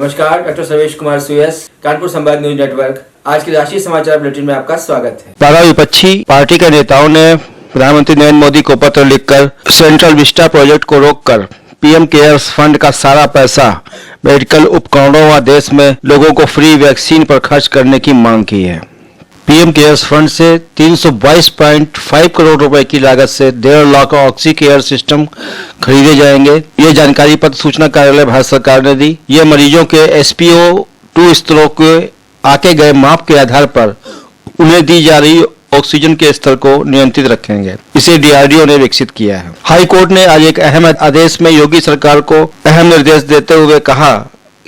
नमस्कार, डॉक्टर सर्वेश कुमार सुयस, कानपुर संवाद news network. आज के राष्ट्रीय समाचार बुलेटिन में आपका स्वागत है। 12 विपक्षी पार्टी के नेताओं ने प्रधानमंत्री नरेंद्र मोदी को पत्र लिखकर सेंट्रल विस्टा प्रोजेक्ट को रोककर पीएम केयर्स फंड का सारा पैसा मेडिकल उपकरणों व देश में लोगों को फ्री वैक्सीन पर खर्च करने की मांग की है। पीएम केयर्स फंड से 322.5 करोड़ रुपए की लागत से 1.5 लाख ऑक्सी केयर सिस्टम खरीदे जाएंगे। ये जानकारी पत्र सूचना कार्यालय भारत सरकार ने दी। ये मरीजों के SpO2 स्तरों के आके गए माप के आधार पर उन्हें दी जा रही ऑक्सीजन के स्तर को नियंत्रित रखेंगे। इसे DRDO ने विकसित किया है। हाई कोर्ट ने आज एक अहम आदेश में योगी सरकार को अहम निर्देश देते हुए कहा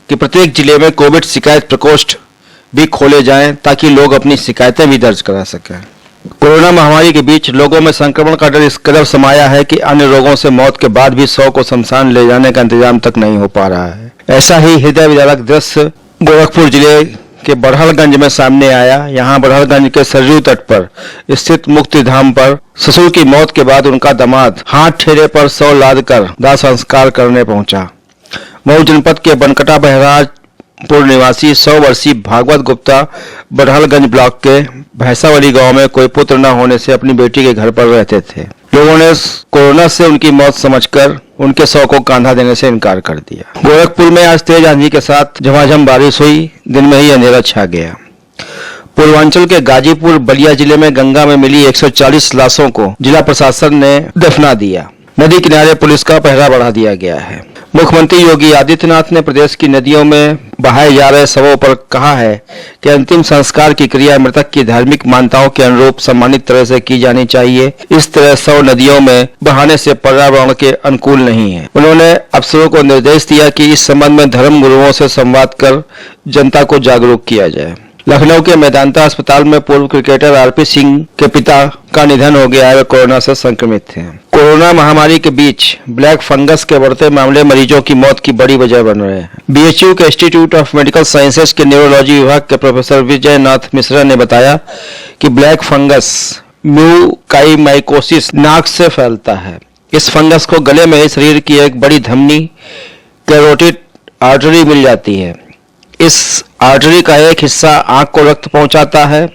कि प्रत्येक जिले में कोविड शिकायत प्रकोष्ठ भी खोले जाएं ताकि लोग अपनी शिकायतें भी दर्ज करा सकें। कोरोना महामारी के बीच लोगों में संक्रमण का डर इस कदर समाया है कि अन्य रोगों से मौत के बाद भी 100 को शमशान ले जाने का इंतजाम तक नहीं हो पा रहा है। ऐसा ही हृदय विदारक दृश्य गोरखपुर जिले के बड़हलगंज में सामने आया। यहाँ बड़हलगंज के सरयू तट पर स्थित मुक्ति धाम पर ससुर की मौत के बाद उनका दामाद हाथ ठेरे पर 100 लाद कर दाह संस्कार करने पहुंचा। मऊ जनपद के बनकटा बहराजपुर निवासी 100 वर्षीय भागवत गुप्ता बड़हलगंज ब्लॉक के भैंसावली गांव में कोई पुत्र न होने से अपनी बेटी के घर पर रहते थे। लोगों ने कोरोना से उनकी मौत समझकर उनके शव को कांधा देने से इनकार कर दिया। गोरखपुर में आज तेज आंधी के साथ झमाझम बारिश हुई। दिन में ही अंधेरा छा गया। पूर्वांचल के गाजीपुर बलिया जिले में गंगा में मिली 140 लाशों को जिला प्रशासन ने दफना दिया। नदी किनारे पुलिस का पहरा बढ़ा दिया गया है। मुख्यमंत्री योगी आदित्यनाथ ने प्रदेश की नदियों में बहाए जा रहे शवों पर कहा है कि अंतिम संस्कार की क्रिया मृतक की धार्मिक मान्यताओं के अनुरूप सम्मानित तरह से की जानी चाहिए। इस तरह शव नदियों में बहाने से पर्यावरण के अनुकूल नहीं है। उन्होंने अफसरों को निर्देश दिया कि इस संबंध में धर्म गुरुओं से संवाद कर जनता को जागरूक किया जाए। लखनऊ के मेदांता अस्पताल में पूर्व क्रिकेटर RP सिंह के पिता का निधन हो गया है। वे कोरोना से संक्रमित थे। कोरोना महामारी के बीच ब्लैक फंगस के बढ़ते मामले मरीजों की मौत की बड़ी वजह बन रहे हैं। BHU के इंस्टीट्यूट ऑफ मेडिकल साइंसेज के न्यूरोलॉजी विभाग के प्रोफेसर विजय नाथ मिश्रा ने बताया कि ब्लैक फंगस म्यूकाइमाइकोसिस नाक से फैलता है। इस फंगस को गले में ही शरीर की एक बड़ी धमनी कैरोटिड आर्टरी मिल जाती है। इस आर्टरी का एक हिस्सा आंख को रक्त पहुंचाता है।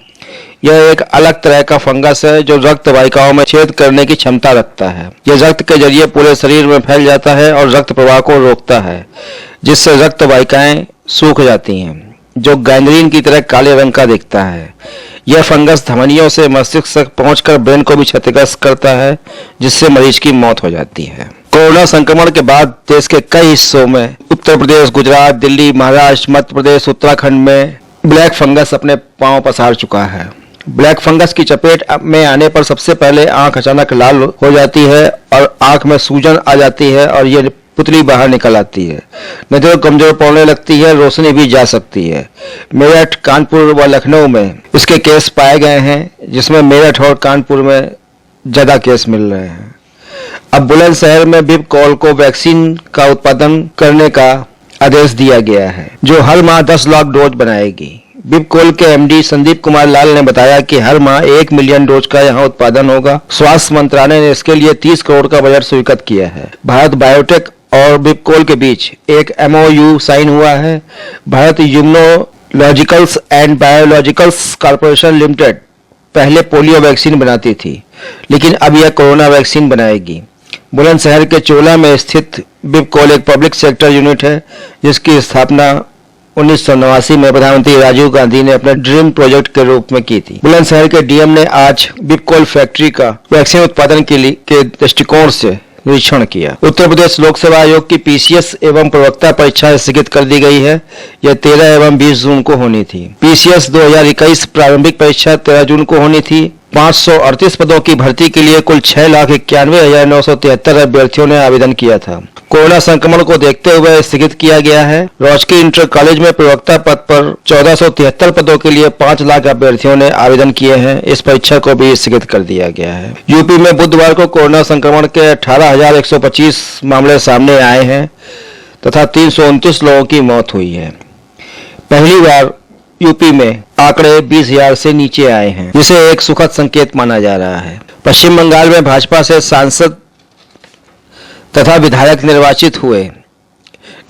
यह एक अलग तरह का फंगस है जो रक्त वाहिकाओं में छेद करने की क्षमता रखता है। यह रक्त के जरिए पूरे शरीर में फैल जाता है और रक्त प्रवाह को रोकता है, जिससे रक्त वाहिकाएं सूख जाती हैं, जो गैंग्रीन की तरह काले रंग का दिखता है। यह फंगस धमनियों से मस्तिष्क तक पहुंचकर ब्रेन को भी क्षतिग्रस्त करता है, जिससे मरीज की मौत हो जाती है। कोरोना संक्रमण के बाद देश के कई हिस्सों में उत्तर प्रदेश, गुजरात, दिल्ली, महाराष्ट्र, मध्य प्रदेश, उत्तराखंड में ब्लैक फंगस अपने पांव पसार चुका है। ब्लैक फंगस की चपेट में आने पर सबसे पहले आंख अचानक लाल हो जाती है और आंख में सूजन आ जाती है और ये पुतली बाहर निकल आती है। नजर कमजोर पड़ने लगती है, रोशनी भी जा सकती है। मेरठ, कानपुर व लखनऊ में इसके केस पाए गए हैं, जिसमें मेरठ और कानपुर में ज्यादा केस मिल रहे हैं। अब बुलंदशहर में बिबकॉल को वैक्सीन का उत्पादन करने का आदेश दिया गया है, जो हर माह 10 लाख डोज बनाएगी। बिबकॉल के MD संदीप कुमार लाल ने बताया कि हर माह 1 मिलियन डोज का यहां उत्पादन होगा। स्वास्थ्य मंत्रालय ने इसके लिए 30 करोड़ का बजट स्वीकृत किया है। भारत बायोटेक और बिबकॉल के बीच एक MOU साइन हुआ है। Bharat Immunologicals and biologicals corporation limited पहले पोलियो वैक्सीन बनाती थी, लेकिन अब यह कोरोना वैक्सीन बनाएगी। बुलंदशहर के चोला में स्थित बिबकॉल एक पब्लिक सेक्टर यूनिट है, जिसकी स्थापना 1989 में प्रधानमंत्री राजीव गांधी ने अपने ड्रीम प्रोजेक्ट के रूप में की थी। बुलंदशहर के DM ने आज बिबकॉल फैक्ट्री का वैक्सीन उत्पादन के दृष्टिकोण से निरीक्षण किया। उत्तर प्रदेश लोक सेवा आयोग की PCS एवं प्रवक्ता परीक्षा स्थगित कर दी गई है। यह 13 एवं 20 जून को होनी थी। PCS 2021 प्रारंभिक परीक्षा 13 जून को होनी थी। 538 पदों की भर्ती के लिए कुल 6,91,973 अभ्यर्थियों ने आवेदन किया था। कोरोना संक्रमण को देखते हुए स्थगित किया गया है। राजकीय इंटर कॉलेज में प्रवक्ता पद पर 1473 पदों के लिए 5 लाख अभ्यर्थियों ने आवेदन किए हैं। इस परीक्षा को भी स्थगित कर दिया गया है। यूपी में बुधवार को कोरोना संक्रमण के 18,125 मामले सामने आए हैं तथा 329 लोगों की मौत हुई है। पहली बार यूपी में आंकड़े 20,000 से नीचे आए हैं, जिसे एक सुखद संकेत माना जा रहा है। पश्चिम बंगाल में भाजपा से सांसद तथा विधायक निर्वाचित हुए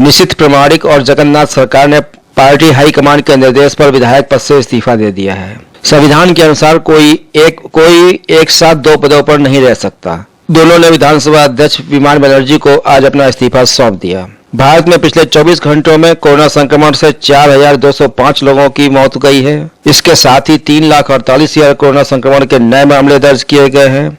निश्चित प्रामाणिक और जगन्नाथ सरकार ने पार्टी हाईकमान के निर्देश पर विधायक पद से इस्तीफा दे दिया है। संविधान के अनुसार कोई एक साथ दो पदों पर नहीं रह सकता। दोनों ने विधानसभा अध्यक्ष विमान बनर्जी को आज अपना इस्तीफा सौंप दिया। भारत में पिछले 24 घंटों में कोरोना संक्रमण से 4,205 लोगों की मौत हुई है। इसके साथ ही 3,48,000 कोरोना संक्रमण के नए मामले दर्ज किए गए हैं।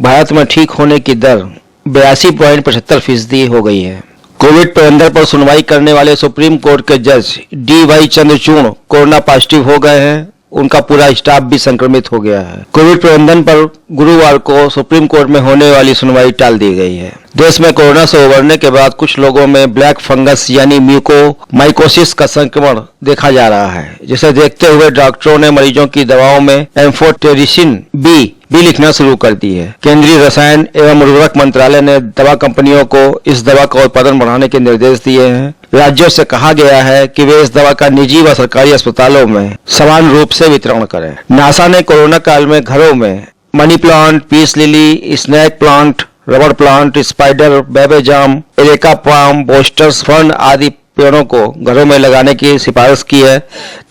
भारत में ठीक होने की दर 82.75% हो गई है। कोविड प्रबंधन पर सुनवाई करने वाले सुप्रीम कोर्ट के जज DY चंद्रचूड़ कोरोना पॉजिटिव हो गए हैं। उनका पूरा स्टाफ भी संक्रमित हो गया है। कोविड प्रबंधन पर गुरुवार को सुप्रीम कोर्ट में होने वाली सुनवाई टाल दी गई है। देश में कोरोना से उबरने के बाद कुछ लोगों में ब्लैक फंगस यानी म्यूकोमाइकोसिस का संक्रमण देखा जा रहा है, जिसे देखते हुए डॉक्टरों ने मरीजों की दवाओं में एम्फोटेरिसिन बी लिखना शुरू कर दी है। केंद्रीय रसायन एवं उर्वरक मंत्रालय ने दवा कंपनियों को इस दवा का उत्पादन बढ़ाने के निर्देश दिए हैं। राज्यों से कहा गया है कि वे इस दवा का निजी व सरकारी अस्पतालों में समान रूप से वितरण करें। नासा ने कोरोना काल में घरों में money plant, peace lily, snake plant, रबड़ प्लांट, स्पाइडर, बेबेजाम, एरेका पाम, बोस्टर्स फर्न आदि पेड़ों को घरों में लगाने की सिफारिश की है,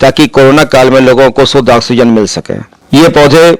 ताकि कोरोना काल में लोगों को शुद्ध ऑक्सीजन मिल सके। ये पौधे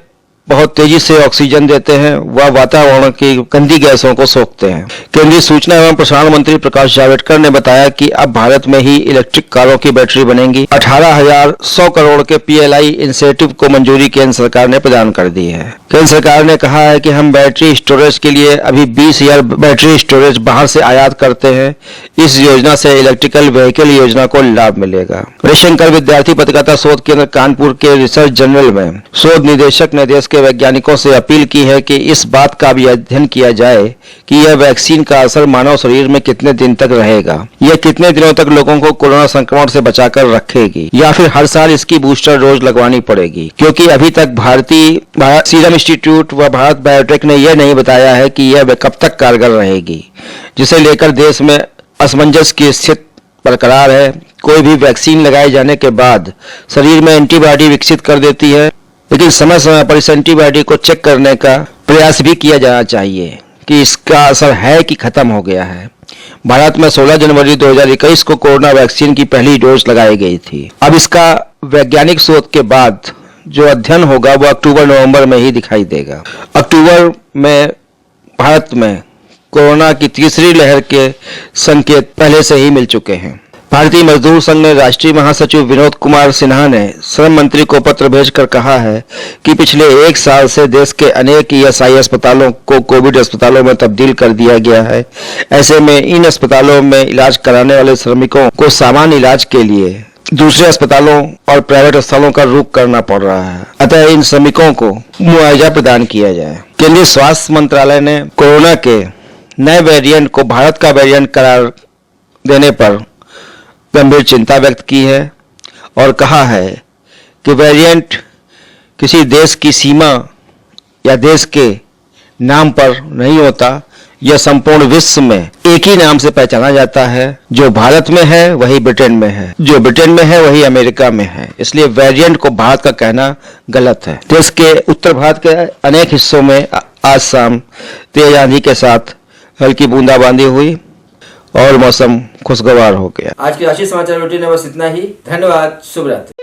बहुत तेजी से ऑक्सीजन देते हैं व वातावरण की गंदी गैसों को सोखते हैं। केंद्रीय सूचना एवं प्रसारण मंत्री प्रकाश जावड़ेकर ने बताया कि अब भारत में ही इलेक्ट्रिक कारों की बैटरी बनेंगी। 18,100 करोड़ के PLI इंसेंटिव को मंजूरी केंद्र सरकार ने प्रदान कर दी है। केंद्र सरकार ने कहा है कि हम बैटरी स्टोरेज के लिए अभी 20,000 बैटरी स्टोरेज बाहर से आयात करते हैं। इस योजना से इलेक्ट्रिकल व्हीकल योजना को लाभ मिलेगा। रविशंकर विद्यार्थी पत्रकारिता शोध केंद्र कानपुर के रिसर्च जनरल में शोध निदेशक ने देश के वैज्ञानिकों से अपील की है कि इस बात का भी अध्ययन किया जाए कि यह वैक्सीन का असर मानव शरीर में कितने दिन तक रहेगा, यह कितने दिनों तक लोगों को कोरोना संक्रमण से बचाकर रखेगी, या फिर हर साल इसकी बूस्टर डोज लगवानी पड़ेगी। क्योंकि अभी तक भारतीय सीरम इंस्टीट्यूट व भारत बायोटेक ने यह नहीं बताया है कि यह कब तक कारगर रहेगी, जिसे लेकर देश में असमंजस की स्थिति बरकरार है। कोई भी वैक्सीन लगाए जाने के बाद शरीर में एंटीबॉडी विकसित कर देती है, लेकिन समय समय पर इस एंटीबॉडी को चेक करने का प्रयास भी किया जाना चाहिए कि इसका असर है कि खत्म हो गया है। भारत में 16 जनवरी 2021 को कोरोना वैक्सीन की पहली डोज लगाई गई थी। अब इसका वैज्ञानिक शोध के बाद जो अध्ययन होगा वो अक्टूबर-नवंबर में ही दिखाई देगा। अक्टूबर में भारत में कोरोना की तीसरी लहर के संकेत पहले से ही मिल चुके हैं। भारतीय मजदूर संघ ने राष्ट्रीय महासचिव विनोद कुमार सिन्हा ने श्रम मंत्री को पत्र भेजकर कहा है कि पिछले 1 साल से देश के अनेक ESI अस्पतालों को कोविड अस्पतालों में तब्दील कर दिया गया है। ऐसे में इन अस्पतालों में इलाज कराने वाले श्रमिकों को सामान्य इलाज के लिए दूसरे अस्पतालों और प्राइवेट अस्पतालों का रुख करना पड़ रहा है। अतः इन श्रमिकों को मुआवजा प्रदान किया जाए। केंद्रीय स्वास्थ्य मंत्रालय ने कोरोना के नए वेरिएंट को भारत का वेरिएंट करार देने पर गंभीर चिंता व्यक्त की है और कहा है कि वेरिएंट किसी देश की सीमा या देश के नाम पर नहीं होता, यह संपूर्ण विश्व में एक ही नाम से पहचाना जाता है। जो भारत में है वही ब्रिटेन में है, जो ब्रिटेन में है वही अमेरिका में है। इसलिए वेरिएंट को भारत का कहना गलत है। देश के उत्तर भारत के अनेक हिस्सों में आज शाम तेज आंधी के साथ हल्की बूंदाबांदी हुई और मौसम खुशगवार हो गया। आज की राष्ट्रीय समाचार बुलेटिन में बस इतना ही। धन्यवाद। शुभ रात्रि।